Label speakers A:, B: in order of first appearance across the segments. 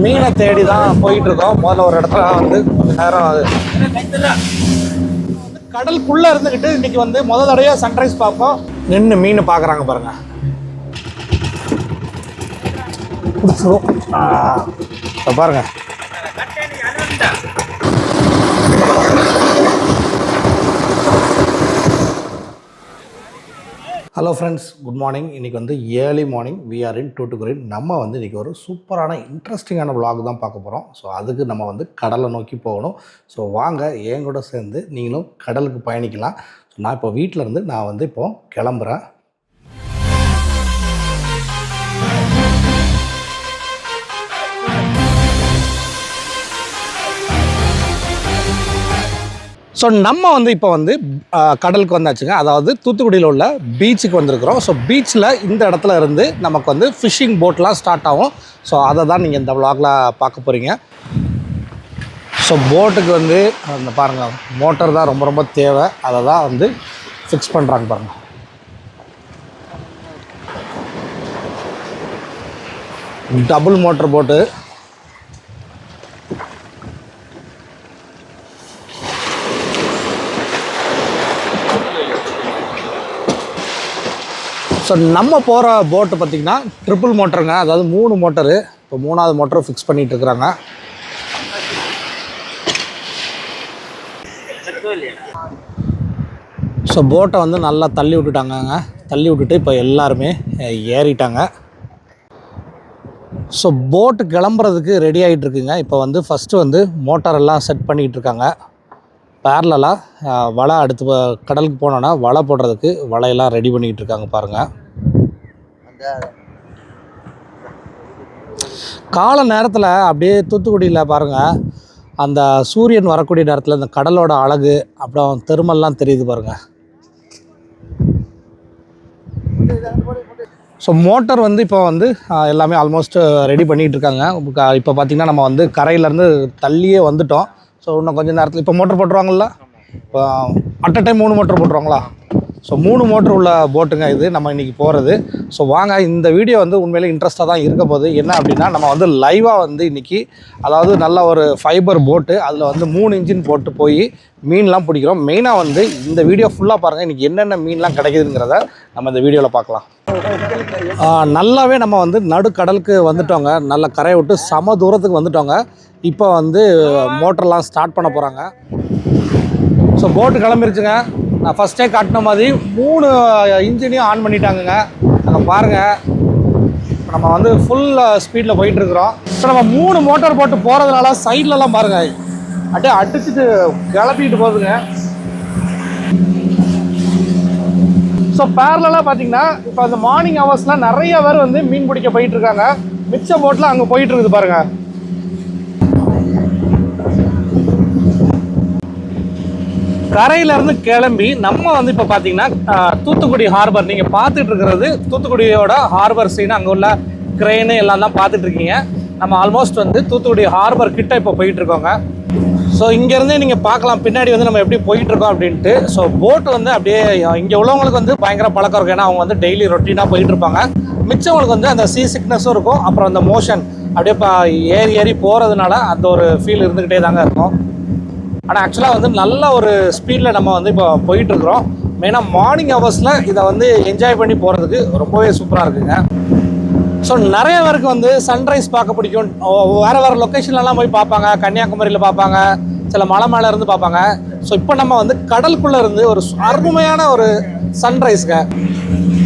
A: மீனை தேடி தான் போயிட்டு இருக்கோம். முதல்ல ஒரு இடத்துல வந்து கொஞ்ச நேரம் கடலுக்குள்ள இருந்துகிட்டு இன்னைக்கு வந்து முதல் தடவையா சன்ரைஸ் பார்ப்போம். நின்று மீன் பார்க்குறாங்க பாருங்க. பாருங்க ஹலோ ஃப்ரெண்ட்ஸ், குட் மார்னிங். இன்றைக்கி வந்து ஏர்லி மார்னிங் வி ஆர் இன் டூட்டுக்குரின். நம்ம வந்து இன்றைக்கி ஒரு சூப்பரான இன்ட்ரெஸ்டிங்கான vlog தான் பார்க்க போகிறோம். ஸோ அதுக்கு நம்ம வந்து கடலை நோக்கி போகணும். ஸோ வாங்க என் கூட சேர்ந்து நீங்களும் கடலுக்கு பயணிக்கலாம். ஸோ நான் இப்போ வீட்டில் இருந்து நான் வந்து இப்போது கிளம்புறேன். ஸோ நம்ம வந்து இப்போ வந்து கடலுக்கு வந்தாச்சுங்க. அதாவது தூத்துக்குடியில் உள்ள பீச்சுக்கு வந்திருக்கிறோம். ஸோ பீச்சில் இந்த இடத்துல இருந்து நமக்கு வந்து ஃபிஷ்ஷிங் போட்லாம் ஸ்டார்ட் ஆகும். ஸோ அதை தான் நீங்கள் இந்த vlogல பார்க்க போகிறீங்க. ஸோ போட்டுக்கு வந்து அந்த பாருங்கள், மோட்டர் தான் ரொம்ப ரொம்ப தேவை. அதை தான் வந்து ஃபிக்ஸ் பண்ணுறாங்க பாருங்கள். டபுள் மோட்டர் போட்டு. ஸோ நம்ம போகிற போட்டு பார்த்திங்கன்னா ட்ரிபிள் மோட்டருங்க. அதாவது 3 மோட்டரு. இப்போ 3ஆவது மோட்டரும் ஃபிக்ஸ் பண்ணிகிட்டு இருக்கிறாங்க. ஸோ போட்டை வந்து நல்லா தள்ளி விட்டுட்டாங்கங்க. தள்ளி விட்டுட்டு இப்போ எல்லாருமே ஏறிட்டாங்க. ஸோ போட்டு கிளம்புறதுக்கு ரெடி ஆகிட்டுருக்குங்க. இப்போ வந்து ஃபஸ்ட்டு வந்து மோட்டாரெல்லாம் செட் பண்ணிகிட்டு இருக்காங்க. பேரலாக வலை அடுத்து கடலுக்கு போனோன்னா வலை போடுறதுக்கு வலையெல்லாம் ரெடி பண்ணிக்கிட்டு இருக்காங்க பாருங்கள். காலை நேரத்தில் அப்படியே தூத்துக்குடியில் பாருங்கள், அந்த சூரியன் வரக்கூடிய நேரத்தில் இந்த கடலோட அழகு அப்புறம் தெருமெல்லாம் தெரியுது பாருங்கள். ஸோ மோட்டர் வந்து இப்போ வந்து எல்லாமே ஆல்மோஸ்ட் ரெடி பண்ணிகிட்டு இருக்காங்க. இப்போ பார்த்திங்கன்னா நம்ம வந்து கரையிலேருந்து தள்ளியே வந்துட்டோம். ஸோ இன்னும் கொஞ்சம் நேரத்தில் இப்போ மோட்டர் போட்டுருவாங்கள்ல. இப்போ அட் அ டைம் 3 மோட்டர் போட்டுருவாங்களா. ஸோ 3 மோட்டர் உள்ள போட்டுங்க இது நம்ம இன்றைக்கி போகிறது. ஸோ வாங்க, இந்த வீடியோ வந்து உண்மையிலே இன்ட்ரெஸ்ட்டாக தான் இருக்க போகுது. என்ன அப்படின்னா, நம்ம வந்து லைவாக வந்து இன்றைக்கி அதாவது நல்ல ஒரு ஃபைபர் போட்டு அதில் வந்து 3 இன்ஜின் போட்டு போய் மீன்லாம் பிடிக்கிறோம். மெயினாக வந்து இந்த வீடியோ ஃபுல்லாக பாருங்கள். இன்றைக்கி என்னென்ன மீன்லாம் கிடைக்குதுங்கிறத நம்ம இந்த வீடியோவில் பார்க்கலாம். நல்லாவே நம்ம வந்து நடுக்கடலுக்கு வந்துட்டோங்க. நல்ல கரையை விட்டு சம தூரத்துக்கு வந்துட்டோங்க. இப்போ வந்து மோட்டர்லாம் ஸ்டார்ட் பண்ண போகிறாங்க. ஸோ போட்டு கிளம்பிருச்சுங்க. நான் ஃபஸ்ட்டே காட்டின மாதிரி 3 இன்ஜினையும் ஆன் பண்ணிட்டாங்கங்க. அங்கே பாருங்கள், நம்ம வந்து ஃபுல் ஸ்பீடில் போயிட்டுருக்குறோம். ஸோ நம்ம 3 மோட்டார் போட்டு போகிறதுனால சைட்லலாம் பாருங்கள் அப்படியே அடிச்சுட்டு கிளப்பிட்டு போகுதுங்க. ஸோ பேரலாக பார்த்தீங்கன்னா இப்போ அந்த மார்னிங் ஹவர்ஸ்லாம் நிறைய பேர் வந்து மீன் பிடிக்க போயிட்டுருக்காங்க. மிச்ச போட்டில் அங்கே போயிட்டுருக்குது பாருங்கள். கரையிலேருந்து கிளம்பி நம்ம வந்து இப்போ பார்த்தீங்கன்னா தூத்துக்குடி ஹார்பர், நீங்கள் பார்த்துட்டு இருக்கிறது தூத்துக்குடியோட ஹார்பர் சீன். அங்கே உள்ள க்ரெயினு எல்லாம் தான் பார்த்துட்ருக்கீங்க. நம்ம ஆல்மோஸ்ட் வந்து தூத்துக்குடி ஹார்பர் கிட்ட இப்போ போயிட்டுருக்கோங்க. ஸோ இங்கேருந்தே நீங்கள் பார்க்கலாம் பின்னாடி வந்து நம்ம எப்படி போயிட்டுருக்கோம் அப்படின்ட்டு. ஸோ போட்டு வந்து அப்படியே இங்கே உள்ளவங்களுக்கு வந்து பயங்கர பழக்கம் இருக்கும். ஏன்னா அவங்க வந்து டெய்லி ரொட்டீனாக போயிட்டுருப்பாங்க. மிச்சவங்களுக்கு வந்து அந்த சீ சிக்னஸும் இருக்கும். அப்புறம் அந்த மோஷன் அப்படியே ஏறி போகிறதுனால அந்த ஒரு ஃபீல் இருந்துக்கிட்டே தாங்க இருக்கும். ஆனால் ஆக்சுவலாக வந்து நல்ல ஒரு ஸ்பீடில் நம்ம வந்து இப்போ போயிட்டுருக்குறோம். மெயினாக மார்னிங் ஹவர்ஸில் இதை வந்து என்ஜாய் பண்ணி போகிறதுக்கு ரொம்பவே சூப்பராக இருக்குங்க. ஸோ நிறைய பேருக்கு வந்து சன்ரைஸ் பார்க்க பிடிக்கும். வேறு வேறு லொக்கேஷன்லலாம் போய் பார்ப்பாங்க. கன்னியாகுமரியில் பார்ப்பாங்க, சில மலை மேலே இருந்து பார்ப்பாங்க. ஸோ இப்போ நம்ம வந்து கடலுக்குள்ளே இருந்து ஒரு அருமையான ஒரு சன்ரைஸ்ங்க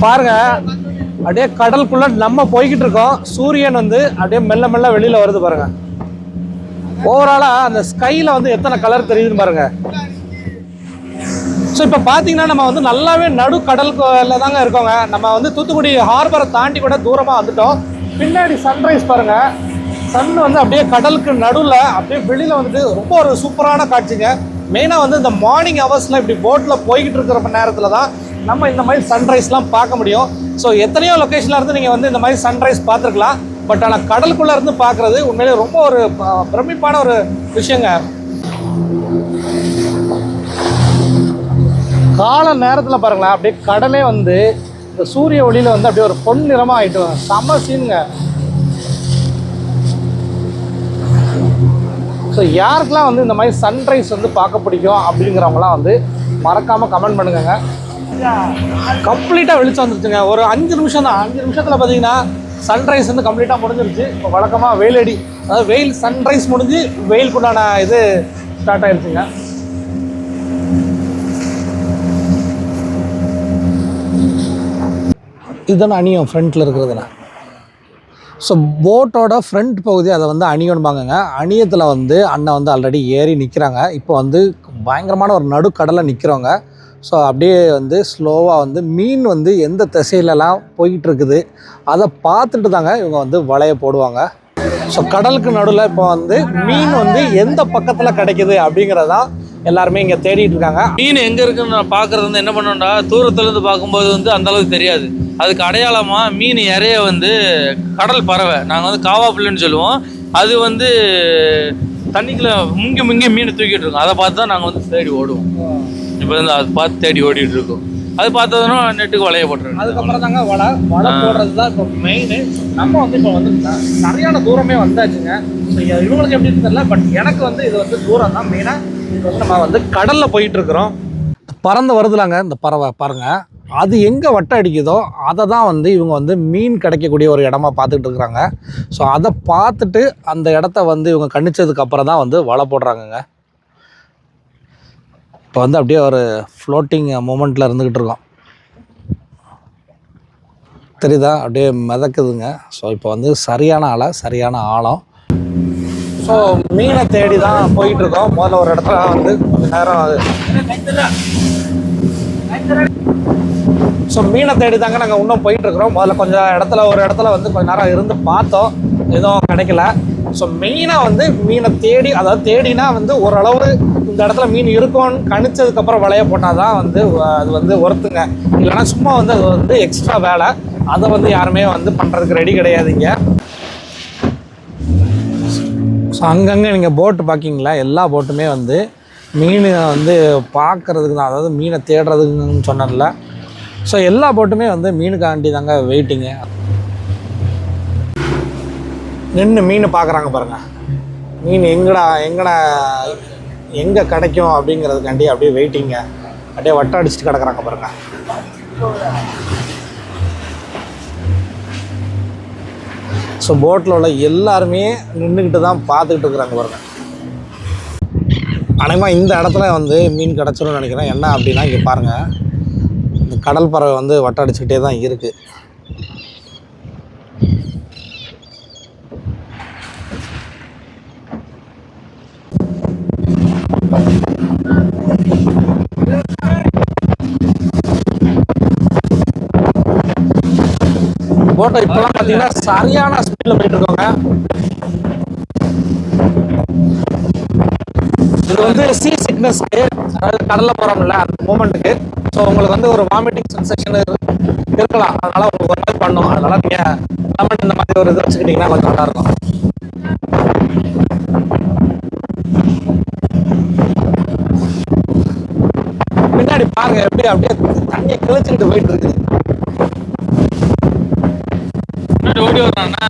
A: பாருங்கள். அப்படியே கடலுக்குள்ளே நம்ம போய்கிட்டு இருக்கோம். சூரியன் வந்து அப்படியே மெல்ல மெல்ல வெளியில் வருது பாருங்கள். ஓவராலாக அந்த ஸ்கையில் வந்து எத்தனை கலர் தெரியுதுன்னு பாருங்கள். ஸோ இப்போ பார்த்தீங்கன்னா நம்ம வந்து நல்லாவே நடு கடலுக்குள்ள தாங்க இருக்கோங்க. நம்ம வந்து தூத்துக்குடி ஹார்பரை தாண்டி கூட தூரமாக வந்துட்டோம். பின்னாடி சன்ரைஸ் பாருங்கள். சன் வந்து அப்படியே கடலுக்கு நடுவில் அப்படியே வெளியில் வந்துட்டு ரொம்ப ஒரு சூப்பரான காட்சிங்க. மெயினாக வந்து இந்த மார்னிங் ஹவர்ஸில் இப்படி போட்டில் போய்கிட்டு இருக்கிற நேரத்தில் தான் நம்ம இந்த மாதிரி சன்ரைஸ்லாம் பார்க்க முடியும். ஸோ எத்தனையோ லொக்கேஷனில் இருந்து நீங்கள் வந்து இந்த மாதிரி சன்ரைஸ் பார்த்துருக்கலாம். பட் ஆனால் கடலுக்குள்ளே இருந்து பார்க்குறது உண்மையிலே ரொம்ப ஒரு பிரமிப்பான ஒரு விஷயங்க. கால நேரத்தில் பாருங்களேன், அப்படியே கடலே வந்து இந்த சூரிய ஒளியில் வந்து அப்படியே ஒரு பொன்னிறமாக ஆகிட்டு செம்ம சீனுங்க. ஸோ யாருக்கெல்லாம் வந்து இந்த மாதிரி சன்ரைஸ் வந்து பார்க்க பிடிக்கும் அப்படிங்கிறவங்களாம் வந்து மறக்காமல் கமெண்ட் பண்ணுங்க. கம்ப்ளீட்டாக வெளிச்சம் வந்துருச்சுங்க. ஒரு 5 நிமிஷம் தான். 5 நிமிஷத்தில் பார்த்தீங்கன்னா சன்ரைஸ் வந்து கம்ப்ளீட்டாக முடிஞ்சிருச்சு. இப்போ வழக்கமாக வெயிலடி, அதாவது வெயில் சன்ரைஸ் முடிஞ்சு வெயிலுக்குண்டான இது ஸ்டார்ட் ஆகிடுச்சுங்க. இதுதானே அணியம் ஃப்ரண்ட்டில் இருக்கிறதுனா. ஸோ போட்டோட ஃப்ரண்ட் பகுதி அதை வந்து அணியன்பாங்கங்க. அணியத்தில் வந்து அண்ணன் வந்து ஆல்ரெடி ஏறி நிற்கிறாங்க. இப்போ வந்து பயங்கரமான ஒரு நடுக்கடலை நிற்கிறவங்க. ஸோ அப்படியே வந்து ஸ்லோவாக வந்து மீன் வந்து எந்த திசையிலலாம் போயிட்டுருக்குது அதை பார்த்துட்டு தாங்க இவங்க வந்து வலையை போடுவாங்க. ஸோ கடலுக்கு நடுவில் இப்போ வந்து மீன் வந்து எந்த பக்கத்தில் கிடைக்குது அப்படிங்கிறதான் எல்லாருமே இங்கே தேடிட்டு இருக்காங்க.
B: மீன் எங்கே இருக்குன்னு நான் பார்க்குறது வந்து என்ன பண்ணோம்டா, தூரத்துலேருந்து பார்க்கும்போது வந்து அந்தளவுக்கு தெரியாது. அதுக்கு அடையாளமாக மீன் இறைய வந்து கடல் பறவை, நாங்கள் வந்து காவாப்புள்ளின்னு சொல்லுவோம், அது வந்து தண்ணிக்குள்ளே முங்கி மீன் தூக்கிட்டு இருக்கோம். அதை பார்த்து தான் நாங்கள் வந்து தேடி ஓடுவோம். இப்போ வந்து அதை பார்த்து தேடி ஓடிட்டு இருக்கோம். அது பார்த்ததுன்னா நெட்டுக்கு வலைய போட்டுருவோம்.
A: அதுக்கப்புறம் தாங்க வலை போடுறது தான் இப்போ மெயின். நம்ம வந்து இப்போ வந்து சரியான தூரமே வந்தாச்சுங்க. ஸோ இவங்களுக்கு எப்படி தெரியல, பட் எனக்கு வந்து இது வந்து தூரம் தான் மெயினாக. இது வந்து நம்ம வந்து கடலில் போயிட்டு இருக்கிறோம். பறந்து வருதுலாங்க இந்த பறவை பாருங்கள். அது எங்கே வட்டை அடிக்குதோ அதை தான் வந்து இவங்க வந்து மீன் கிடைக்கக்கூடிய ஒரு இடமா பார்த்துட்டு இருக்கிறாங்க. ஸோ அதை பார்த்துட்டு அந்த இடத்த வந்து இவங்க கணிச்சதுக்கப்புறம் தான் வந்து வலை போடுறாங்கங்க. இப்போ வந்து அப்படியே ஒரு ஃப்ளோட்டிங் மூமெண்ட்டில் இருந்துக்கிட்டு இருக்கோம். தெரியுதா, அப்படியே மிதக்குதுங்க. ஸோ இப்போ வந்து சரியான அலை, சரியான ஆழம். ஸோ மீனை தேடி தான் போயிட்டுருக்கோம். முதல்ல ஒரு இடத்துல வந்து கொஞ்சம் நேரம் ஸோ மீனை தேடி தாங்க நாங்கள் இன்னும் போயிட்டுருக்குறோம். முதல்ல கொஞ்சம் ஒரு இடத்துல வந்து கொஞ்சம் நேரம் இருந்து பார்த்தோம், எதுவும் கிடைக்கல. ஸோ மெயினாக வந்து மீனை தேடி, அதாவது தேடினா வந்து ஓரளவு இந்த இடத்துல மீன் இருக்கும்னு கணிச்சதுக்கப்புறம் வலைய போட்டால் தான் வந்து அது வந்து ஒர்த்துங்க. இல்லைனா சும்மா வந்து அது வந்து எக்ஸ்ட்ரா வேலை. அதை வந்து யாருமே வந்து பண்ணுறதுக்கு ரெடி கிடையாதுங்க. ஸோ அங்கங்கே நீங்கள் போட்டு பார்க்கிங்களா, எல்லா போட்டுமே வந்து மீன் வந்து பார்க்குறதுக்கு தான், அதாவது மீனை தேடுறதுக்குன்னு சொன்னதில்ல. ஸோ எல்லா போட்டுமே வந்து மீனுக்காண்டி தாங்க வெயிட்டிங்க. நின்று மீன் பார்க்குறாங்க பாருங்கள். மீன் எங்கே கிடைக்கும் அப்படிங்கிறதுக்காண்டி அப்படியே வெயிட்டிங்க. அப்படியே வட்டை அடிச்சுட்டு கிடக்குறாங்க பாருங்கள். ஸோ போட்டில் உள்ள எல்லாருமே நின்றுக்கிட்டு தான் பார்த்துக்கிட்டு இருக்கிறாங்க பாருங்கள். அநேகமாக இந்த இடத்துல வந்து மீன் கிடச்சிரும்னு நினைக்கிறேன். என்ன அப்படின்னா இங்கே பாருங்கள், இந்த கடல் பறவை வந்து வட்டை அடிச்சுக்கிட்டே தான் இருக்குது. போட்டோ இப்போலாம் பார்த்தீங்கன்னா சரியான ஸ்பீடில் போயிட்டு இருக்கோங்க. இது வந்து சீ சிக்னஸ்க்கு, அதாவது கடலில் போகிறோம்ல அந்த மூமெண்ட்டுக்கு. ஸோ உங்களுக்கு வந்து ஒரு வாமிட்டிங் சென்சேஷன் இருக்கலாம், அதனால் உங்களுக்கு ஒரு மாதிரி பண்ணும். அதனால் நீங்கள் லெமன் இந்த மாதிரி ஒரு இது வச்சுக்கிட்டிங்கன்னா கொஞ்சம் நல்லாயிருக்கும். பின்னாடி பாருங்க எப்படி அப்படியே தண்ணியை கிழிச்சுக்கிட்டு போயிட்டு இருக்குது.
B: ஓடி வர்றானா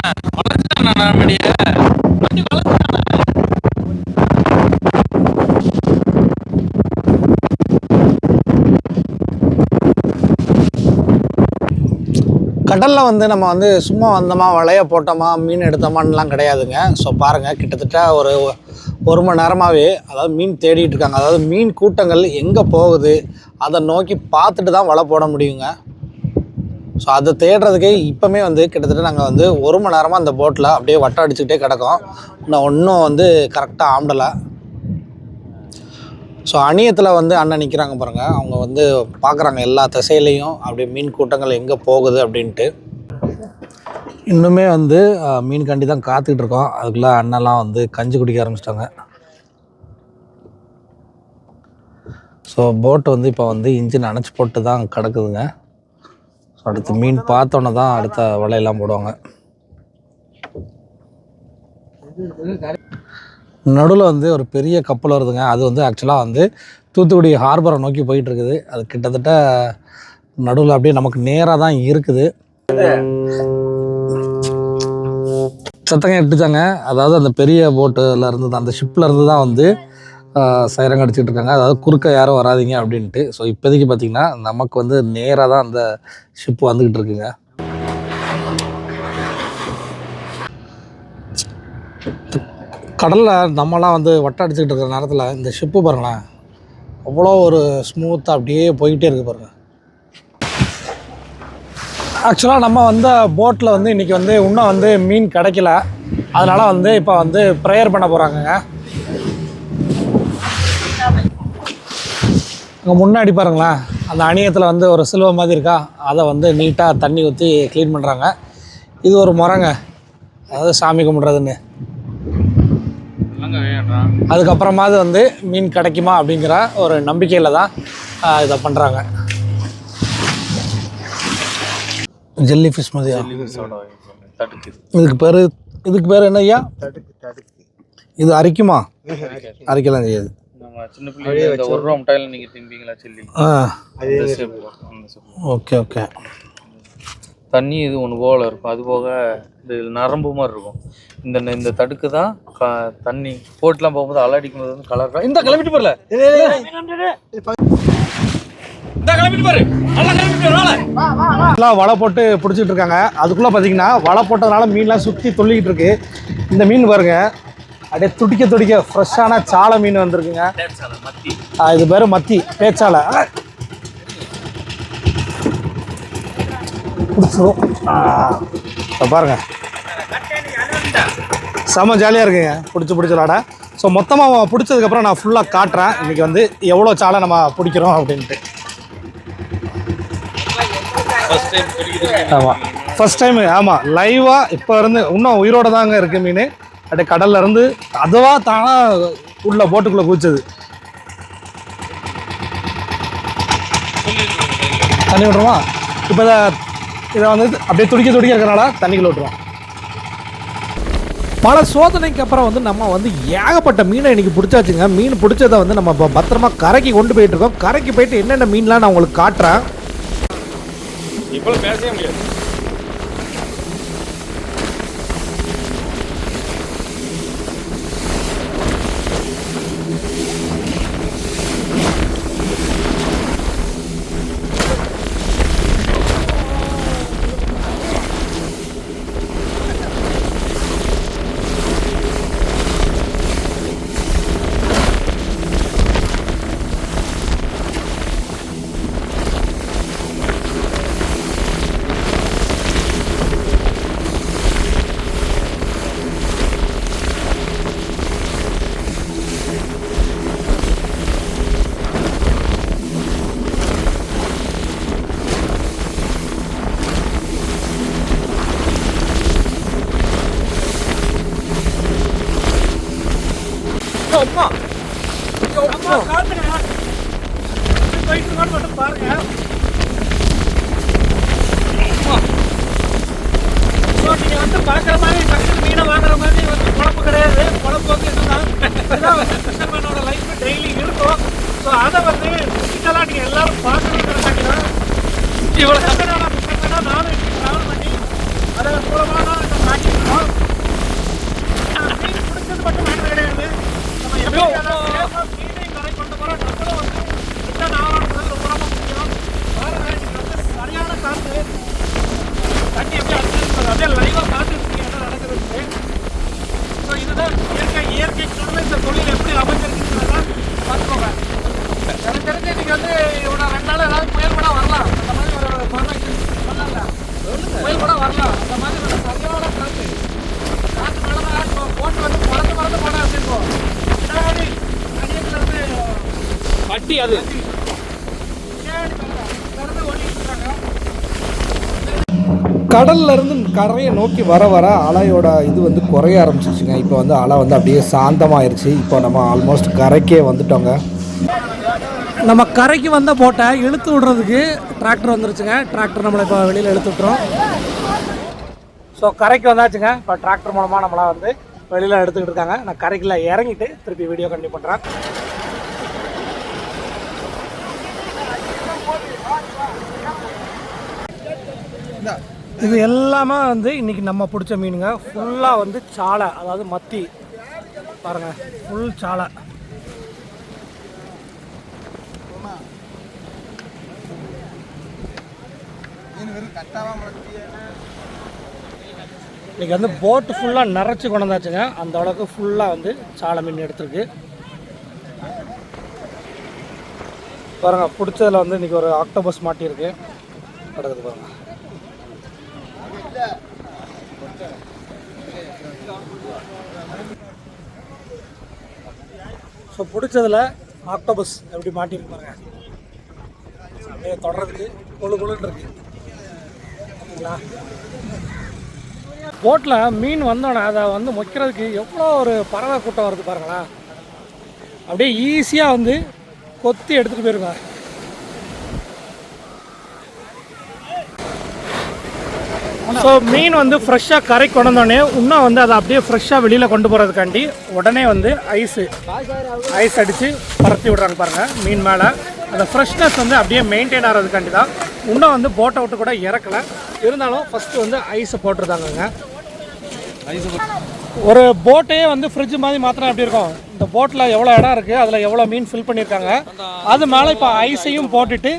B: கடலில் வந்து நம்ம வந்து சும்மா வந்தோமா வலைய போட்டோமா மீன் எடுத்தோமான்லாம் கிடையாதுங்க. ஸோ பாருங்கள், கிட்டத்தட்ட ஒரு மணி நேரமாகவே அதாவது மீன் தேடிட்டு இருக்காங்க. அதாவது மீன் கூட்டங்கள் எங்கே போகுது அதை நோக்கி பார்த்துட்டு தான் வலை போட முடியுங்க. ஸோ அதை தேடுறதுக்கே இப்போமே வந்து கிட்டத்தட்ட நாங்கள் வந்து ஒரு மணி நேரமாக அந்த போட்டில் அப்படியே வட்டை அடிச்சுக்கிட்டே கிடக்கோம். இன்னும் ஒன்றும் வந்து கரெக்டாக ஆம்படலை. ஸோ அணியத்தில் வந்து அண்ணன் நிற்கிறாங்க பாருங்கள். அவங்க வந்து பார்க்குறாங்க எல்லா திசையிலையும் அப்படியே மீன் கூட்டங்கள் எங்கே போகுது அப்படின்ட்டு. இன்னுமே வந்து மீன் கண்டி தான் காத்துக்கிட்டு இருக்கோம். அதுக்குள்ளே அண்ணெல்லாம் வந்து கஞ்சி குடிக்க ஆரம்பிச்சிட்டாங்க. ஸோ போட்டு வந்து இப்போ வந்து இன்ஜின் அணைச்சி போட்டு தான் கிடக்குதுங்க. ஸோ அடுத்து மீன் பார்த்தோன்னே தான் அடுத்த வலையெல்லாம் போடுவாங்க. நடுவில் வந்து ஒரு பெரிய கப்பல் வருதுங்க. அது வந்து ஆக்சுவலாக வந்து தூத்துக்குடி ஹார்பரை நோக்கி போயிட்டுருக்குது. அது கிட்டத்தட்ட நடுவில் அப்படியே நமக்கு நேராக தான் இருக்குது. சத்தங்க எடுத்துட்டாங்க. அதாவது அந்த பெரிய போட்டில் இருந்து அந்த ஷிப்பில் இருந்து தான் வந்து சைரங்க அடிச்சுட்டு இருக்காங்க. அதாவது குறுக்க யாரும் வராதிங்க அப்படின்ட்டு. ஸோ இப்போதைக்கு பார்த்திங்கன்னா நமக்கு வந்து நேராக தான் அந்த ஷிப்பு வந்துக்கிட்டு இருக்குங்க. கடலில் நம்மலாம் வந்து வட்டம் அடிச்சுக்கிட்டு இருக்கிற நேரத்தில் இந்த ஷிப்பு பாருங்களேன், அவ்வளோ ஒரு ஸ்மூத்தாக அப்படியே போய்கிட்டே இருக்குது பாருங்கள். ஆக்சுவலாக நம்ம வந்த போட்டில் வந்து இன்றைக்கி வந்து இன்னும் வந்து மீன் கிடைக்கல. அதனால் வந்து இப்போ வந்து ப்ரேயர் பண்ண போகிறாங்கங்க. அங்கே முன்னாடி பாருங்களேன், அந்த அணியத்தில் வந்து ஒரு சிலுவை மாதிரி இருக்கா, அதை வந்து நீட்டாக தண்ணி ஊற்றி க்ளீன் பண்ணுறாங்க. இது ஒரு முறைங்க, அதாவது சாமி கும்பிட்றதுன்னு. அதுக்கப்புறமாவது வந்து மீன் கிடைக்குமா அப்படிங்கிற ஒரு நம்பிக்கையில் தான் இதை பண்ணுறாங்க. ஜெல்லி ஃபிஷ் மாதிரியா? இதுக்கு பேர் என்ன ஐயா? இது அரிக்குமா? அரிக்கலாம் செய்யாது. Okay okay.
C: தண்ணி இது ஒன்று போல இருக்கும், அது போக இந்த நரம்பு மாதிரி இருக்கும். இந்த தடுக்கு தான் தண்ணி போட்டுலாம் போகும்போது அலடிக்கும் போது வந்து கலர். இந்த கிளம்பிட்டு போறல
B: எல்லாம் வலை போட்டு பிடிச்சிட்டு இருக்காங்க. அதுக்குள்ளே பார்த்தீங்கன்னா வலை போட்டதுனால மீன்லாம் சுற்றி துள்ளிக்கிட்டு இருக்கு. இந்த மீன் பாருங்க, அப்படியே துடிக்க துடிக்க ஃப்ரெஷ்ஷான சாலை மீன் வந்திருக்குங்க. இது பேர் மத்தி, பேச்சாலை. பிடிச்சிடும் பாருங்க, செம்ம ஜாலியாக இருக்குங்க பிடிச்சி விளாட. ஸோ மொத்தமாக பிடிச்சதுக்கப்புறம் நான் ஃபுல்லாக காட்டுறேன் இன்றைக்கி வந்து எவ்வளோ சாலை நம்ம பிடிக்கிறோம் அப்படின்ட்டு. ஆமாம், ஃபஸ்ட் டைம். ஆமாம், லைவாக இப்போ இருந்து இன்னும் உயிரோடு தாங்க இருக்குது மீன். அப்படியே கடலில் இருந்து அதுவாக தானாக உள்ள போட்டுக்குள்ளே குதிச்சது. தண்ணி விட்ருமா? இப்போ இதை வந்து அப்படியே துடிக்க இருக்கிறனால தண்ணிக்குள்ளே விட்ருவோம்.
D: பல சோதனைக்கு அப்புறம் வந்து நம்ம வந்து ஏகப்பட்ட மீனை இன்றைக்கி பிடிச்சாச்சுங்க. மீன் பிடிச்சதை வந்து நம்ம பத்திரமா கரைக்கு கொண்டு போயிட்டுருக்கோம். கரைக்கு போயிட்டு என்னென்ன மீன்லாம் நான் உங்களுக்கு காட்டுறேன்.
C: இப்போ பேசவே முடியாது.
A: பாருங்க, நீங்க வந்து பார்க்குற மாதிரி டக்குனு மீனை வாங்குற மாதிரி வந்து குழம்பு கிடையாது. குழம்பு வந்து என்னன்னா ஃபிஷர்மேனோட லைஃப் டெய்லி இருக்கும். ஸோ அதை வந்து ஃபிசிக்கலாக நீங்கள் எல்லாரும் பார்க்கணுங்கிறதாங்க தான் இவ்வளோ ஃபிஷர்மேனாக நானும் ட்ராவல் பண்ணி அதை மூலமாக தான் இதை மாட்டிருக்கோம். மீன் பிடிச்சது மட்டும் வேணும் கிடையாது, நம்ம எப்படி மீனையும் கரை கொண்டு போகிறோம். நம்மளும் வந்து ரிட்டர்ன் ஆகணுன்றது ரொம்ப ரொம்ப முக்கியம். பாருங்க, நீங்கள் வந்து சரியான காற்று தண்ணி எப்படி அடிச்சிருக்கிறது அப்படியே லைவாக பார்த்துருக்கீங்க என்ன நடக்குதுன்னு. ஸோ இதுதான் இயற்கை சொன்ன இந்த தொழில் எப்படி அமைஞ்சிருக்குங்கிறதான் பார்த்துக்கோங்க. எனக்கு தெரிஞ்சு நீங்கள் வந்து இவ்வளோ 2 நாள் ஏதாவது புயல் கூட வரலாம். அந்த மாதிரி ஒரு பண்ணல புயல் கூட வரலாம். அந்த மாதிரி ஒரு சரியான காற்று மேலே தான் போட்டு வந்து மறந்து போட வச்சுருக்கோம். பின்னாடி அடியத்துலேருந்து வட்டி அது பின்னாடி இருந்து ஓட்டிட்டு இருக்காங்க.
D: கடல்ல இருந்து கரையை நோக்கி வர வர அலையோட இது வந்து குறைய ஆரம்பிச்சிச்சுங்க. இப்போ வந்து அலை வந்து அப்படியே சாந்தமாயிருச்சு. இப்போ நம்ம ஆல்மோஸ்ட் கரைக்கே வந்துட்டோங்க.
B: நம்ம கரைக்கு வந்த போட்டை இழுத்து விடுறதுக்கு டிராக்டர் வந்துருச்சுங்க. டிராக்டர் நம்மளை இப்போ வெளியில் இழுத்து விட்டுறோம். ஸோ கரைக்கு வந்தாச்சுங்க. இப்போ டிராக்டர் மூலமாக நம்மளை வந்து வெளியில் எடுத்துக்கிட்டு இருக்காங்க. நான் கரைக்குள்ள இறங்கிட்டு திருப்பி வீடியோ கண்டினியூ பண்ணுறேன்.
A: இது எல்லாமே வந்து இன்றைக்கி நம்ம பிடிச்ச மீனுங்க. ஃபுல்லாக வந்து சாலை, அதாவது மத்தி பாருங்கள், ஃபுல் சாலை. இன்றைக்கி வந்து போட்டு ஃபுல்லாக நிறச்சி கொண்டு வந்தாச்சுங்க. அந்த அளவுக்கு ஃபுல்லாக வந்து சாலை மீன் எடுத்துருக்கு பாருங்க. பிடிச்சதில் வந்து இன்றைக்கி ஒரு ஆக்டோபஸ் மாட்டியிருக்கு கிடக்குது பாருங்க. ஸோ பிடிச்சதில் ஆக்டோபஸ் எப்படி மாட்டியிருக்கு பாருங்க. அப்படியே தொடர்றதுக்கு கொழு கொழுன்னு இருக்கு. ஓகேங்களா, போட்டில் மீன் வந்தோடனே அதை வந்து மொக்கிறதுக்கு எவ்வளோ ஒரு பறவை கூட்டம் வருது பாருங்களேன். அப்படியே ஈஸியாக வந்து கொத்தி எடுத்துகிட்டு போயிருங்க. ஸோ மீன் வந்து ஃப்ரெஷ்ஷாக கரை கொண்டு வந்தோடனே இன்னும் வந்து அதை அப்படியே ஃப்ரெஷ்ஷாக வெளியில் கொண்டு போகிறதுக்காண்டி உடனே வந்து ஐஸ் அடித்து பரத்தி விட்றாங்க பாருங்கள் மீன் மேலே. அந்த ஃப்ரெஷ்னஸ் வந்து அப்படியே மெயின்டைன் ஆகிறதுக்காண்டி தான். இன்னும் வந்து போட்டை விட்டு கூட இறக்கலை, இருந்தாலும் ஃபஸ்ட்டு வந்து ஐஸை போட்டுருந்தாங்கங்க. ஒரு போட்டையே வந்து ஃப்ரிட்ஜ் மாதிரி மாத்திரம் எப்படி இருக்கும், இந்த போட்டில் எவ்வளோ இடம் இருக்குது, அதில் எவ்வளோ மீன் ஃபில் பண்ணியிருக்காங்க, அது மேலே இப்போ ஐஸையும் போட்டுட்டு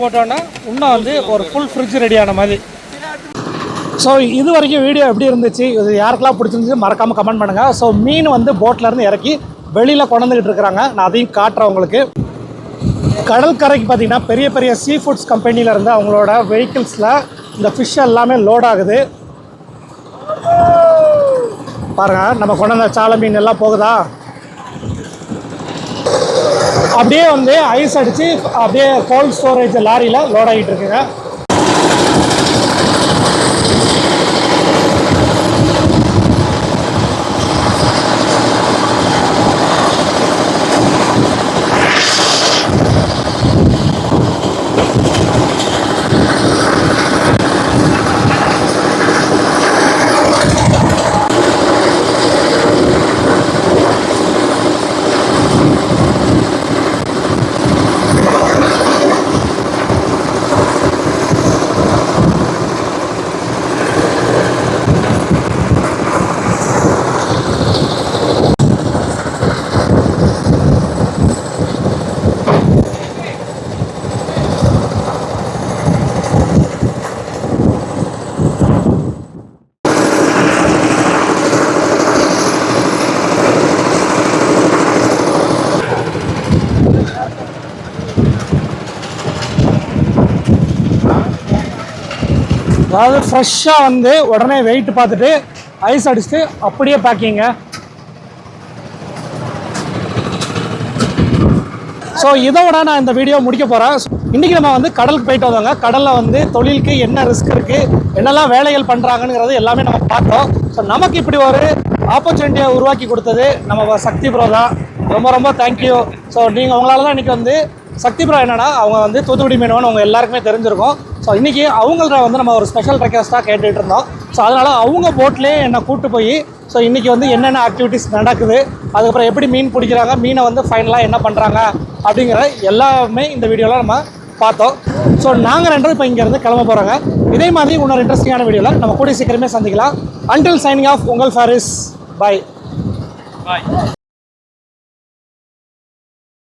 A: போட்டோன்னா இன்னும் வந்து ஒரு ஃபுல் ஃப்ரிட்ஜ் ரெடியான மாதிரி. ஸோ இது வரைக்கும் வீடியோ எப்படி இருந்துச்சு, இது யாருக்கெல்லாம் பிடிச்சிருந்துச்சு மறக்காமல் கமெண்ட் பண்ணுங்கள். ஸோ மீன் வந்து போட்லேருந்து இறக்கி வெளியில் கொண்டுக்கிட்டு இருக்கிறாங்க. நான் அதையும் காட்டுறேன் உங்களுக்கு. கடற்கரைக்கு பார்த்தீங்கன்னா பெரிய பெரிய சீ ஃபுட்ஸ் கம்பெனியிலேருந்து அவங்களோட வெஹிக்கிள்ஸில் இந்த ஃபிஷ் எல்லாமே லோட் ஆகுது பாருங்கள். நம்ம கொண்டு வந்த சாலை மீன் எல்லாம் போகுதா, அப்படியே வந்து ஐஸ் அடித்து அப்படியே கோல்ட் ஸ்டோரேஜ் லாரியில் லோட் ஆகிட்டு இருக்குங்க. அதாவது ஃப்ரெஷ்ஷாக வந்து உடனே வெயிட் பார்த்துட்டு ஐஸ் அடிச்சுட்டு அப்படியே பேக்கிங்க. ஸோ இதோட நான் இந்த வீடியோ முடிக்க போகிறேன். இன்றைக்கி நம்ம வந்து கடலுக்கு போயிட்டு வந்தோங்க. கடலில் வந்து தொழிலுக்கு என்ன ரிஸ்க் இருக்குது, என்னெல்லாம் வேலைகள் பண்ணுறாங்கங்கிறது எல்லாமே நம்ம பார்த்தோம். ஸோ நமக்கு இப்படி ஒரு ஆப்பர்ச்சுனிட்டியை உருவாக்கி கொடுத்தது நம்ம சக்தி ப்ரோ தான். ரொம்ப ரொம்ப தேங்க்யூ. ஸோ நீங்கள் உங்களால் தான் இன்றைக்கி வந்து சக்தி ப்ரோ என்னன்னா அவங்க வந்து தூத்துக்குடி மீனவன் அவங்க எல்லாருக்குமே தெரிஞ்சிருக்கும். ஸோ இன்றைக்கி அவங்கள்ட்ட வந்து நம்ம ஒரு ஸ்பெஷல் ரெக்வஸ்ட்டாக கேட்டுகிட்டு இருந்தோம். ஸோ அதனால் அவங்க போட்லேயே என்னை கூப்பிட்டு போய் ஸோ இன்றைக்கி வந்து என்னென்ன ஆக்டிவிட்டீஸ் நடக்குது, அதுக்கப்புறம் எப்படி மீன் பிடிக்கிறாங்க, மீனை வந்து ஃபைனலாக என்ன பண்ணுறாங்க அப்படிங்கிற எல்லாமே இந்த வீடியோவில் நம்ம பார்த்தோம். ஸோ நாங்கள் ரெண்டு இப்போ இங்கேருந்து கிளம்ப போகிறாங்க. இதே மாதிரி இன்னொரு இன்ட்ரெஸ்டிங்கான வீடியோவில் நம்ம கூடிய சீக்கிரமே சந்திக்கலாம். அன்டில் சைனிங் ஆஃப் உங்கள் ஃபாரிஸ். பாய்.